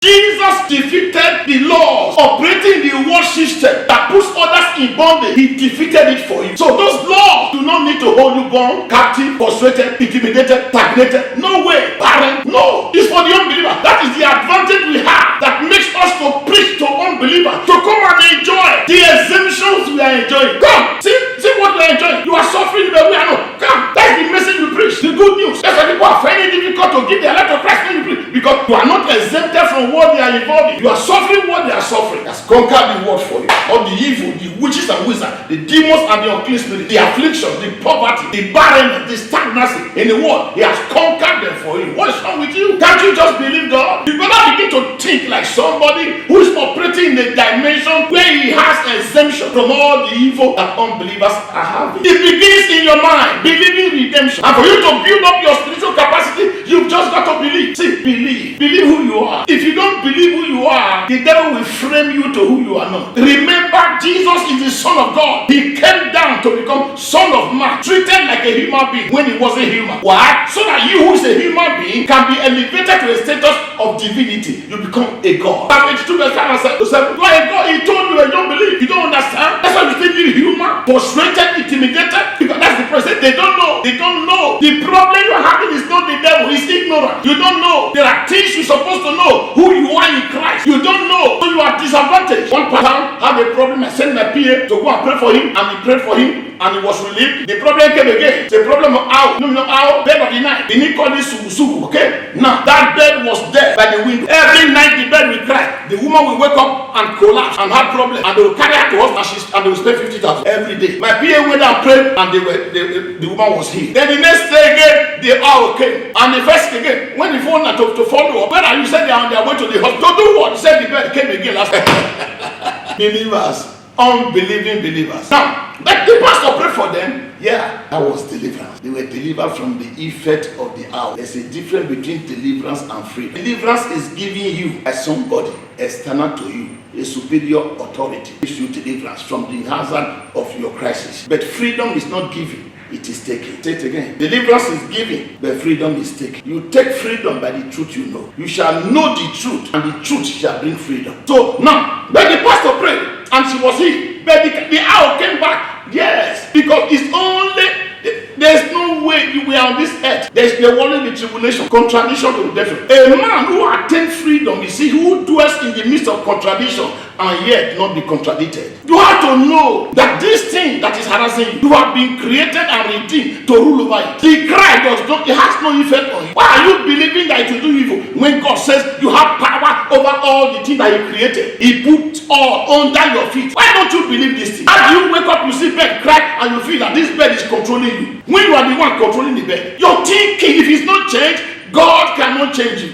Jesus defeated the laws operating the world system that puts others in bondage. He defeated it for you. So those laws do not need to hold you bound, captive, frustrated, intimidated, stagnated. No way, barren. No, it's for the unbeliever. That is the advantage we have that makes us to preach to unbelievers to come and enjoy the exemptions we are enjoying. Come, see what we are enjoying. You are suffering, but we are not. Come, that's the message we preach. The good news. That's why people are finding it difficult to give their life to Christ when you preach, because you are not exempted from what they are involved in. You are suffering what they are suffering. That's conquered the world for you. All the evil, the witches and wizards, the demons and the unclean spirit, the affliction, the poverty, the barrenness, the stagnancy in the world. He has conquered them for you. What is wrong with you? Can't you just believe God? You better begin to think like somebody who is operating in a dimension where he has exemption from all the evil that unbelievers are having. It begins in your mind, believing redemption. And for you to build up your spiritual capacity, you've just got to believe. See, believe. Believe who you are. If you don't believe who you are, the devil will frame you to who you are not. Remember, Jesus is the Son of God. He came down to become Son of Man, treated like a human being when he wasn't human. Why? So that you who is a human being can be elevated to a status of divinity. You become a God. Psalm 82 verse 5 and 7. You are a God. He told you and you don't believe. You don't understand. That's why you think you're human, frustrated, intimidated. Because that's the present. They don't know. They don't know. The problem you're having is not the devil. It's ignorant. You don't know. There are things you're supposed to know. Who you are in Christ. You don't know. So you are disadvantaged. One person had a problem. I sent my PA to go and pray for him. And he prayed for him. And he was relieved. The problem came again. The problem of owl. No, owl. Bed of the night. They need call this sugu. Okay? Now, that bed was there by the window. Every night the bed will cry. The woman will wake up and collapse and have problem. And they will carry her to hospital and they will spend 50,000 every day. My PA went and prayed and the woman was healed. Then the next day again, the owl came. And the first again, when the phone to follow up, when you said they are on their way to the hospital, do what? He said the bed came again last time. Believers. Unbelieving believers. Now, but the pastor prayed for them. Yeah, that was deliverance. They were delivered from the effect of the hour. There's a difference between deliverance and freedom. Deliverance is giving you as somebody external to you, a superior authority. Gives you deliverance from the hazard of your crisis. But freedom is not giving. It is taken. Say it again. Deliverance is giving, but freedom is taken. You take freedom by the truth you know. You shall know the truth, and the truth shall bring freedom. So now, when the pastor prayed, and she was healed, but the owl came back. Yes, because it's only there's no way you were on this earth. There's the only the tribulation, contradiction to redemption. A man who attained freedom, you see, who dwells in the midst of contradiction and yet not be contradicted. You have to know that this thing that is harassing you, you have been created and redeemed to rule over it. The cry it has no effect on you. Why are you believing that it will do evil when God says you have power over all the things that He created? He put all under your feet. Why don't you believe this thing? How do you wake up, you see bed cry, and you feel that this bed is controlling you? When you are the one controlling the bed, your thinking, if it's not changed, God cannot change you.